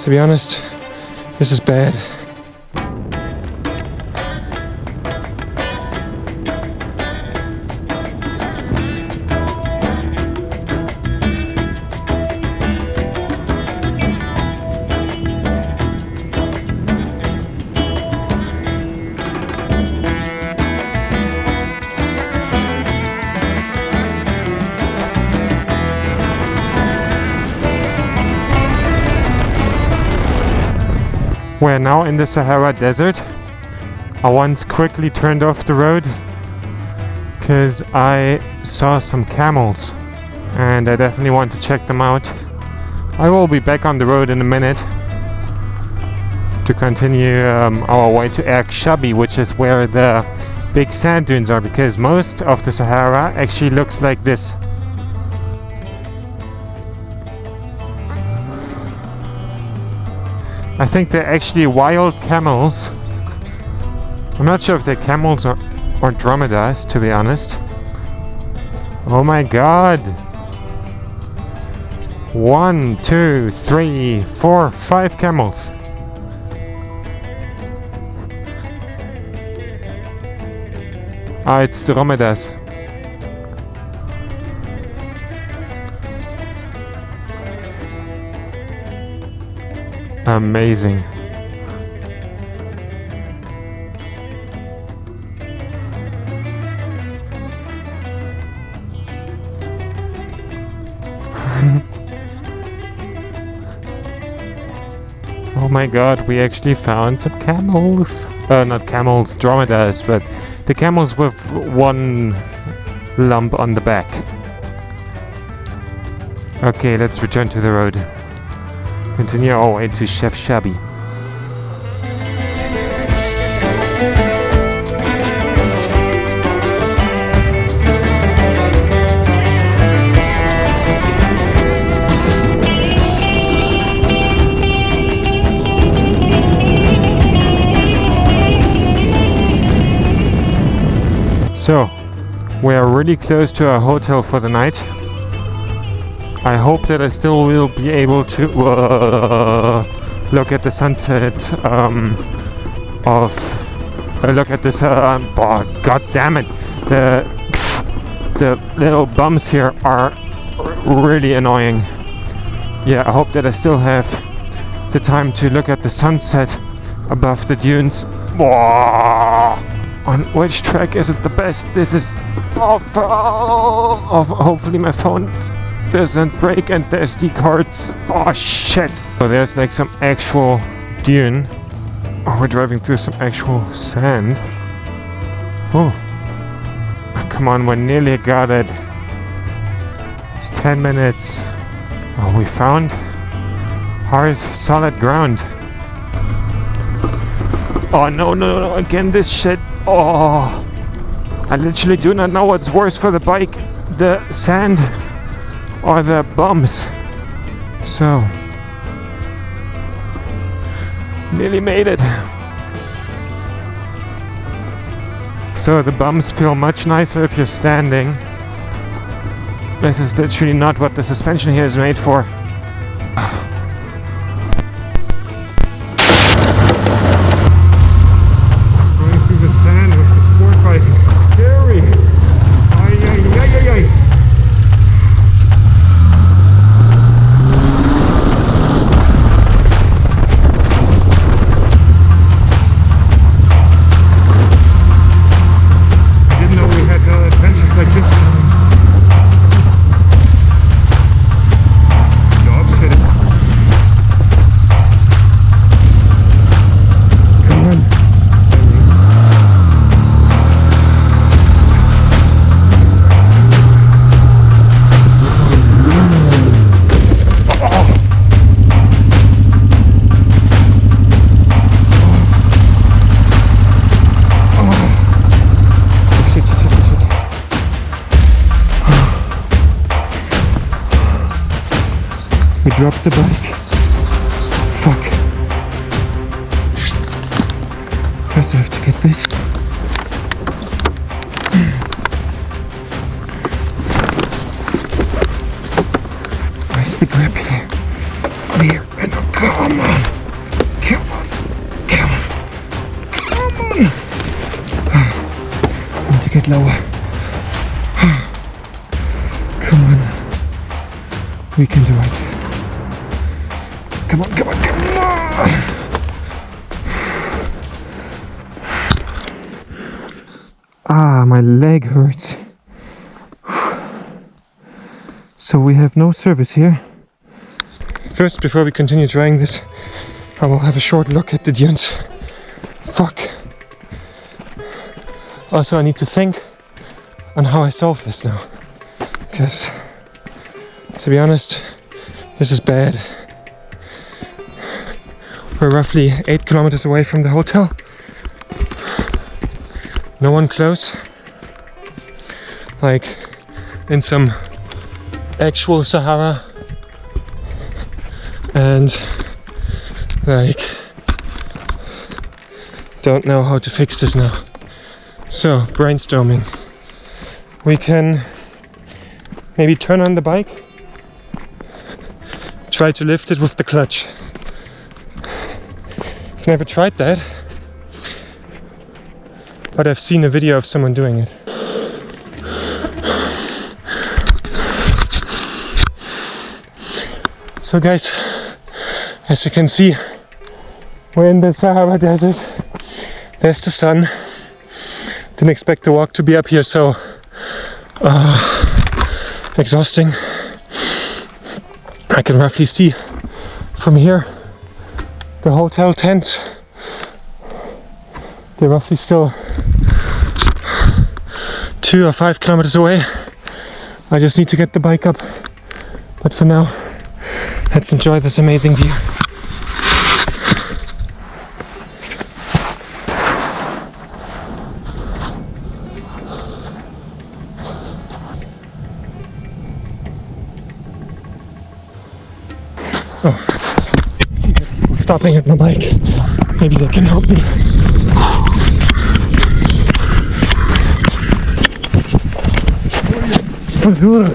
to be honest. This is bad. We're now in the Sahara Desert. I once quickly turned off the road because I saw some camels and I definitely want to check them out. I will be back on the road in a minute to continue our way to Erk Shabi, which is where the big sand dunes are, because most of the Sahara actually looks like this. I think they're actually wild camels. I'm not sure if they're camels or dromedaries, to be honest. Oh my god! 1, 2, 3, 4, 5 camels. Ah, it's dromedaries. Amazing. Oh my god, we actually found some camels. Not camels, dromedaries, but the camels with one lump on the back. Okay, let's return to the road. Continue our way to Chef Shabi. So, we are really close to our hotel for the night. I hope that I still will be able to look at the sunset look at this oh, god damn it, the little bumps here are really annoying. Yeah, I hope that I still have the time to look at the sunset above the dunes. Whoa. On which track is it the best? This is hopefully my phone doesn't break and the SD cards. Oh shit. So there's like some actual dune. Oh, we're driving through some actual sand. Oh. Come on, we nearly got it. It's 10 minutes. Oh, we found hard, solid ground. Oh no, again this shit. Oh. I literally do not know what's worse for the bike. The sand or the bumps. So, nearly made it. So the bumps feel much nicer if you're standing. This is literally not what the suspension here is made for. Going through the sand with the sport bike is scary. Ay. We dropped the bike. Fuck. First I have to get this. Where's the grip here? Here, and come on. We can do it. Come on, come on, come on! Ah, my leg hurts. So we have no service here. First, before we continue trying this, I will have a short look at the dunes. Fuck. Also, I need to think on how I solve this now. Because, to be honest, this is bad. We're roughly 8 kilometers away from the hotel. No one close. Like in some actual Sahara. And like don't know how to fix this now. So brainstorming. We can maybe turn on the bike. Try to lift it with the clutch. I've never tried that, but I've seen a video of someone doing it. So guys, as you can see, we're in the Sahara Desert. There's the sun. Didn't expect the walk to be up here so exhausting. I can roughly see from here the hotel tents. They're roughly still 2 or 5 kilometers away. I just need to get the bike up. But for now, let's enjoy this amazing view. Oh, I see people stopping at my bike. Maybe they can help me. Bonjour.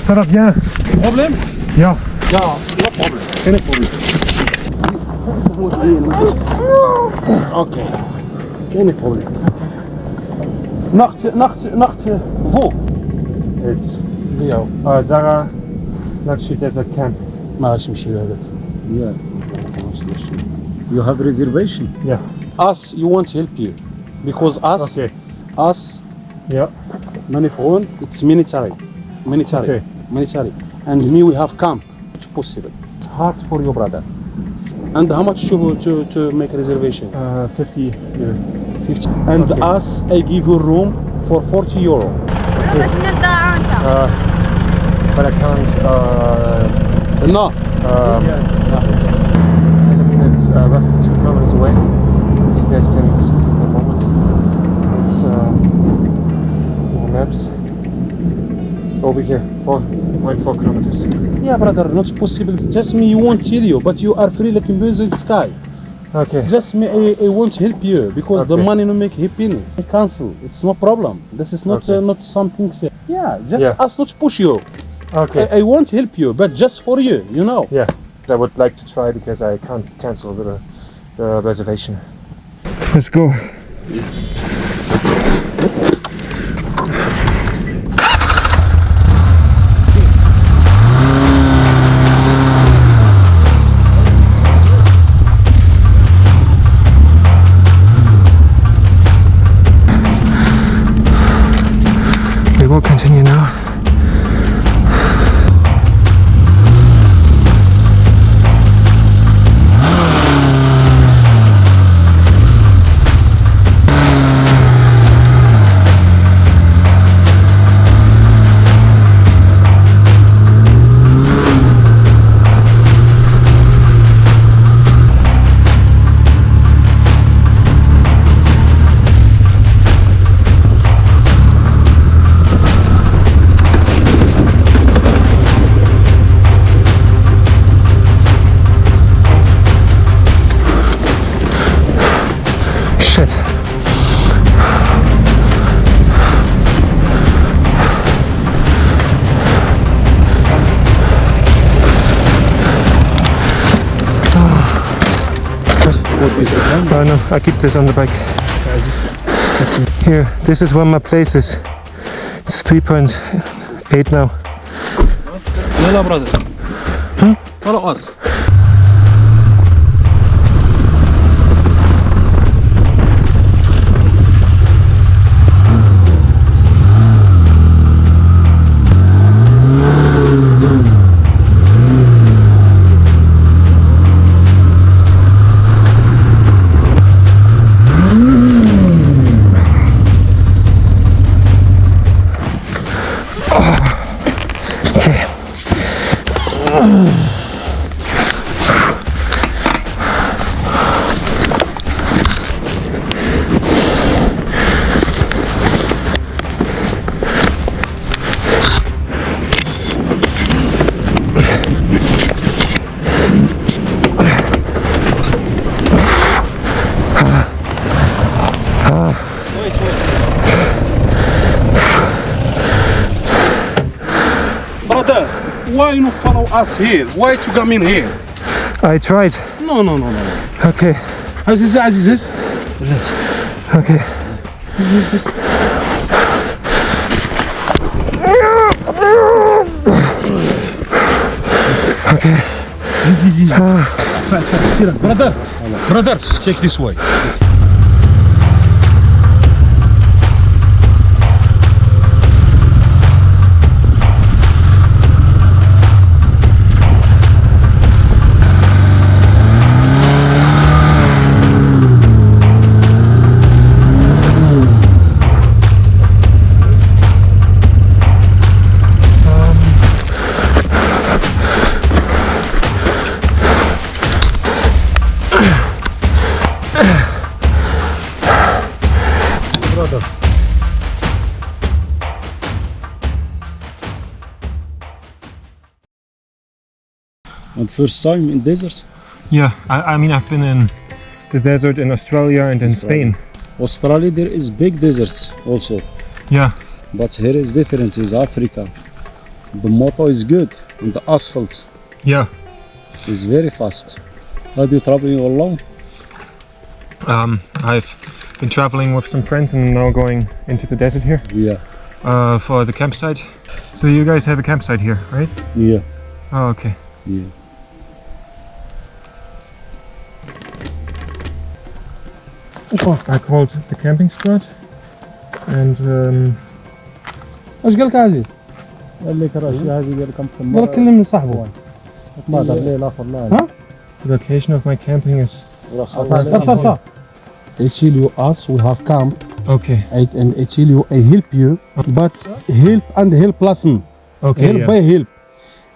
Ça va bien? Problème? Ja. Ja, no problem. Geen probleem. Oké. Geen probleem. Nacht, wo? It's Leo. Sahara Luxury Desert Camp. ماشي مشي لهذا. Yeah. You have reservation? Yeah. Us, you want to help you. Because Okay. us, Yeah. Manifron, it's military. Okay. Military. And me, we have camp. It's possible. It's hard for your brother. And how much to make a reservation? 50 euro. 50. And Okay. us, I give you room for 40 euro. But I can't. No. I mean, it's roughly 2 kilometers away. As you guys can see in a moment. It's Google Maps. It's over here, 4.4 kilometers. Yeah, brother, not possible. Just me, you won't tell you, but you are free like in the sky. Okay. Just me, I won't help you because the Okay. money no make happiness. Cancel. It's no problem. This is not Okay. not something. Yeah, just Yeah. us not push you. Okay. I won't help you, but just for you, you know. Yeah. I would like to try because I can't cancel the reservation. Let's go. We will continue now. Shit. Oh no, I keep this on the bike. Here, this is where my place is. It's 3.8 now. Yalla, brother. Follow us. Brother, why you not follow us here? Why to come in here? I tried. No. Okay. Aziz. Okay. Aziz. Okay. Zizi. Brother, take this way. And first time in desert? Yeah, I mean, I've been in the desert in Australia and in Spain. Australia there is big deserts also. Yeah. But here is different, is Africa. The motor is good and the asphalt Yeah. is very fast. How do you traveling alone? I've been traveling with some friends and now going into the desert here Yeah. for the campsite. So you guys have a campsite here, right? Yeah. Oh, okay. Yeah. I called the camping spot and ايش قال لك عزيز؟ قال لي كراش هذه قال كم قال لك كلمني صاحبه. ما دار لي لا فلا. ها؟ the location of my camping is... صح. Actually, us we have camp. Okay. And actually, I help you, but help and help lesson. Okay, Help yeah. by help.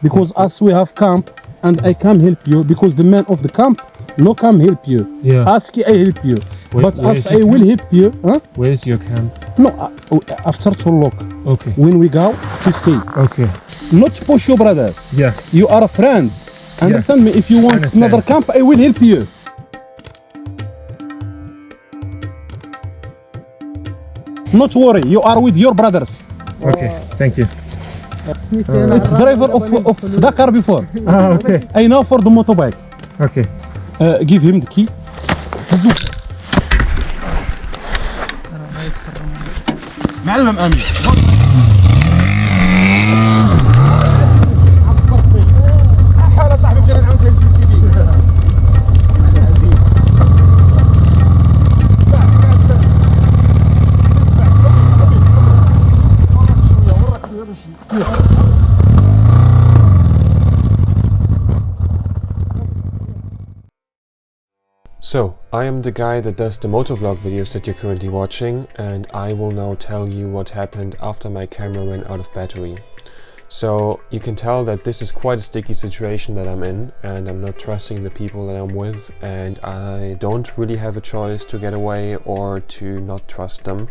Because us we have camp and I can help you because the man of the camp no come help you. Yeah. Ask I help you. But where us is I your will help you. Huh? Where's your camp? No, after to look. Okay. When we go to see. Okay. Not push you, brother. Yeah. You are a friend. Understand me? If you want Understand. another camp, I will help you. Not worry, you are with your brothers. Okay. Thank you. It's driver of Dakar before. Ah, okay. I know for the motorbike. Okay. Give him the key. معلم امين حاله صاحبي كان عندي السي في So, I am the guy that does the motovlog videos that you're currently watching, and I will now tell you what happened after my camera ran out of battery. So, you can tell that this is quite a sticky situation that I'm in, and I'm not trusting the people that I'm with, and I don't really have a choice to get away or to not trust them,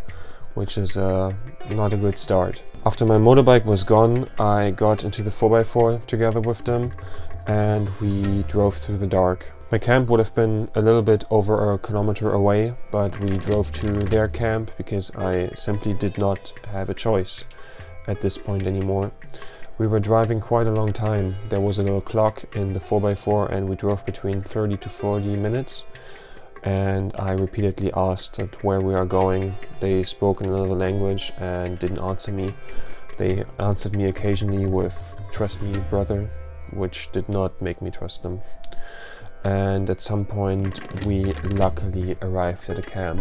which is not a good start. After my motorbike was gone, I got into the 4x4 together with them, and we drove through the dark. My camp would have been a little bit over a kilometer away, but we drove to their camp because I simply did not have a choice at this point anymore. We were driving quite a long time. There was a little clock in the 4x4 and we drove between 30 to 40 minutes. And I repeatedly asked at where we are going. They spoke in another language and didn't answer me. They answered me occasionally with "trust me, brother," which did not make me trust them. And at some point we luckily arrived at a camp.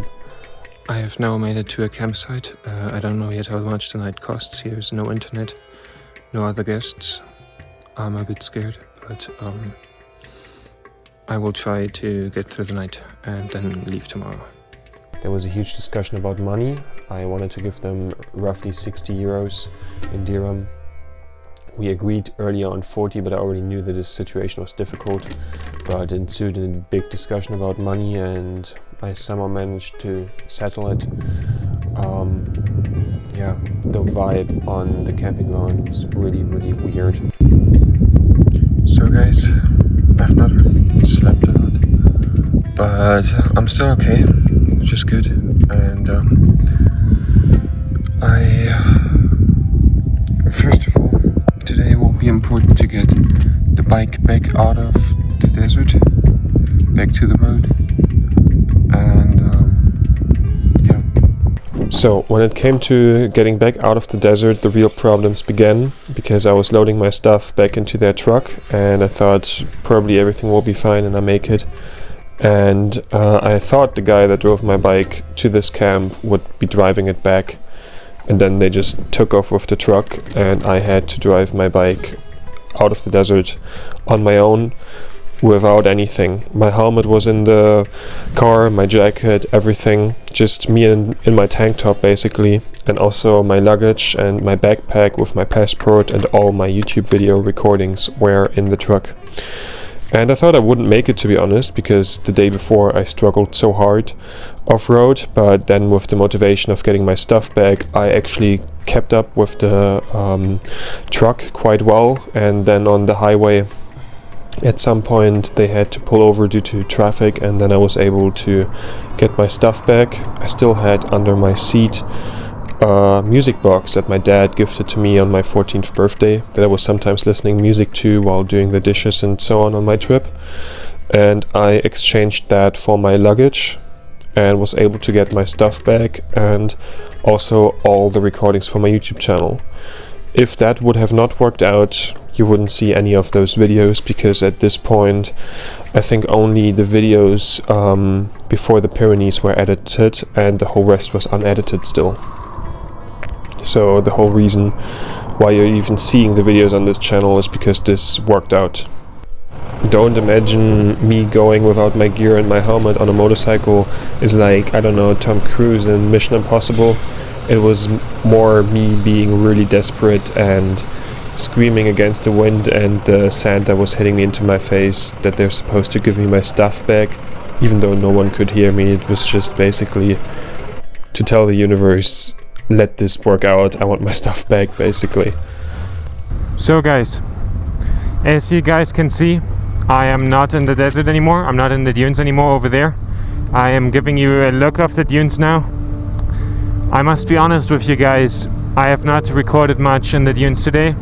I have now made it to a campsite. I don't know yet how much the night costs. Here's no internet, no other guests. I'm a bit scared, but I will try to get through the night and then leave tomorrow. There was a huge discussion about money. I wanted to give them roughly 60 euros in dirham. We agreed earlier on 40, but I already knew that this situation was difficult. But it ensued a big discussion about money, and I somehow managed to settle it. Yeah, the vibe on the camping ground was really, really weird. So guys, I've not really slept a lot, but I'm still okay, which is good. And first of all, today will be important to get the bike back out of the desert, back to the road, and yeah. So when it came to getting back out of the desert, the real problems began, because I was loading my stuff back into their truck, and I thought probably everything will be fine and I make it. And I thought the guy that drove my bike to this camp would be driving it back, and then they just took off with the truck, and I had to drive my bike out of the desert on my own without anything. My helmet was in the car, my jacket, everything, just me in my tank top basically, and also my luggage and my backpack with my passport and all my YouTube video recordings were in the truck. And I thought I wouldn't make it, to be honest, because the day before I struggled so hard off-road, but then with the motivation of getting my stuff back, I actually kept up with the truck quite well. And then on the highway, at some point they had to pull over due to traffic, and then I was able to get my stuff back. I still had under my seat a music box that my dad gifted to me on my 14th birthday, that I was sometimes listening music to while doing the dishes and so on my trip. And I exchanged that for my luggage and was able to get my stuff back, and also all the recordings for my YouTube channel. If that would have not worked out, you wouldn't see any of those videos, because at this point I think only the videos before the Pyrenees were edited, and the whole rest was unedited still. So the whole reason why you're even seeing the videos on this channel is because this worked out. Don't imagine me going without my gear and my helmet on a motorcycle is like, I don't know, Tom Cruise in Mission Impossible. It was more me being really desperate and screaming against the wind and the sand that was hitting me into my face that they're supposed to give me my stuff back, even though no one could hear me. It was just basically to tell the universe, let this work out, I want my stuff back, basically. So guys, as you guys can see, I am not in the desert anymore. I'm not in the dunes anymore over there. I am giving you a look of the dunes now. I must be honest with you guys, I have not recorded much in the dunes today,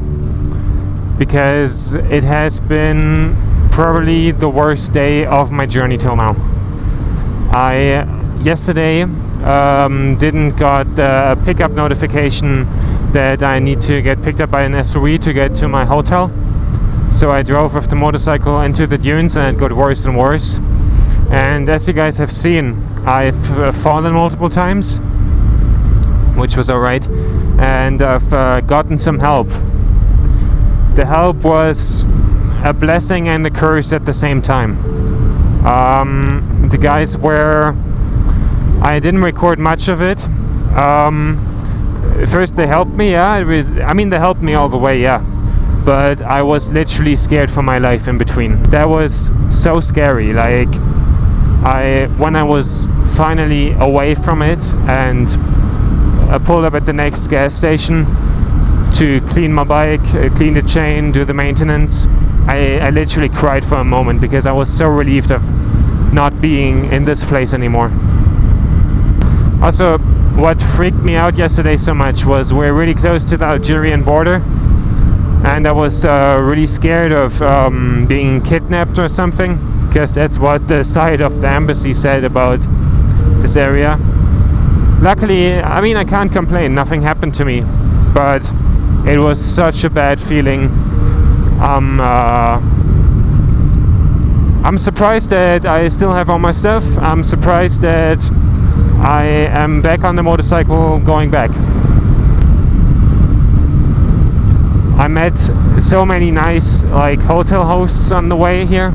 because it has been probably the worst day of my journey till now. I yesterday didn't got the pickup notification that I need to get picked up by an SUV to get to my hotel. So I drove with the motorcycle into the dunes, and it got worse and worse. And as you guys have seen, I've fallen multiple times, which was alright, and I've gotten some help. The help was a blessing and a curse at the same time. The guys were... I didn't record much of it. First they helped me, yeah. I mean, they helped me all the way, yeah. But I was literally scared for my life in between. That was so scary. Like, when I was finally away from it, and I pulled up at the next gas station to clean my bike, clean the chain, do the maintenance, I literally cried for a moment, because I was so relieved of not being in this place anymore. Also, what freaked me out yesterday so much was we're really close to the Algerian border, and I was really scared of being kidnapped or something, because that's what the side of the embassy said about this area. Luckily, I mean, I can't complain, nothing happened to me, but It was such a bad feeling. I'm surprised that I still have all my stuff. I'm surprised that I am back on the motorcycle going back. I met so many nice like hotel hosts on the way here,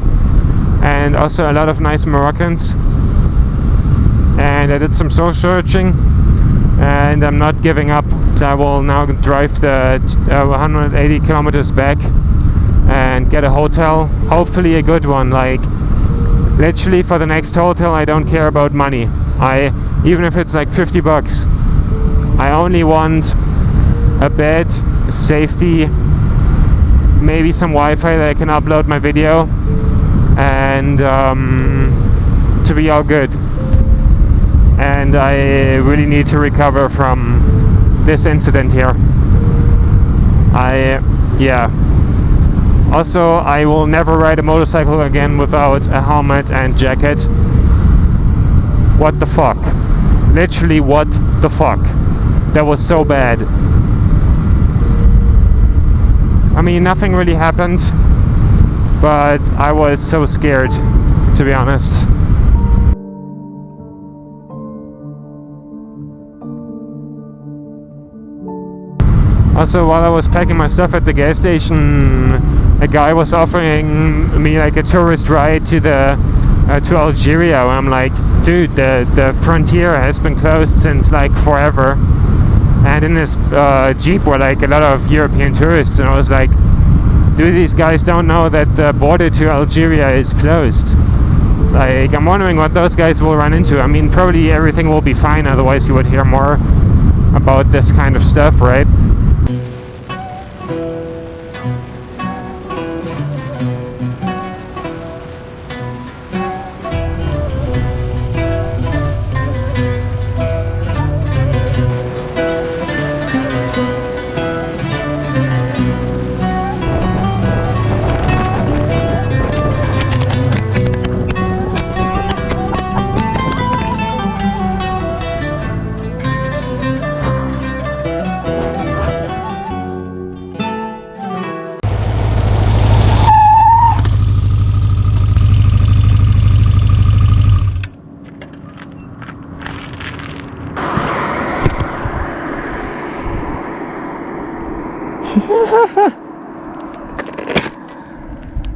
and also a lot of nice Moroccans. And I did some soul searching, and I'm not giving up. So I will now drive the 180 kilometers back and get a hotel, hopefully a good one. Like literally for the next hotel I don't care about money. Even if it's like 50 bucks, I only want a bed, safety, maybe some Wi-Fi that I can upload my video, and to be all good. And I really need to recover from this incident here. Also, I will never ride a motorcycle again without a helmet and jacket. What the fuck? Literally, what the fuck? That was so bad. I mean, nothing really happened, but I was so scared, to be honest. Also, while I was packing my stuff at the gas station, a guy was offering me like a tourist ride to Algeria. And I'm like, dude, the frontier has been closed since like forever. And in this Jeep were like a lot of European tourists, and I was like, dude, these guys don't know that the border to Algeria is closed. Like, I'm wondering what those guys will run into. I mean, probably everything will be fine, otherwise you would hear more about this kind of stuff, right?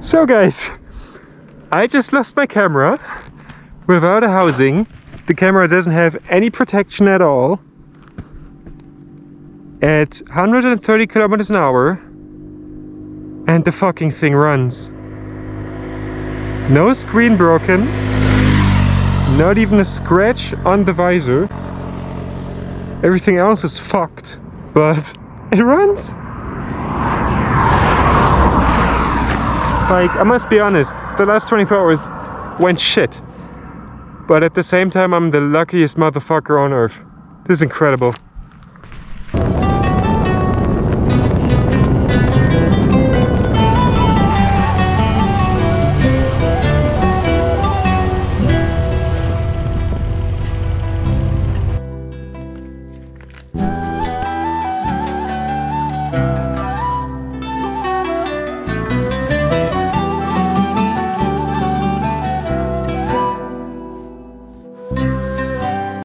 So guys, I just lost my camera without a housing. The camera doesn't have any protection at all. At 130 kilometers an hour, and the fucking thing runs. No screen broken, not even a scratch on the visor. Everything else is fucked, but it runs. Like, I must be honest, the last 24 hours went shit. But at the same time, I'm the luckiest motherfucker on earth. This is incredible.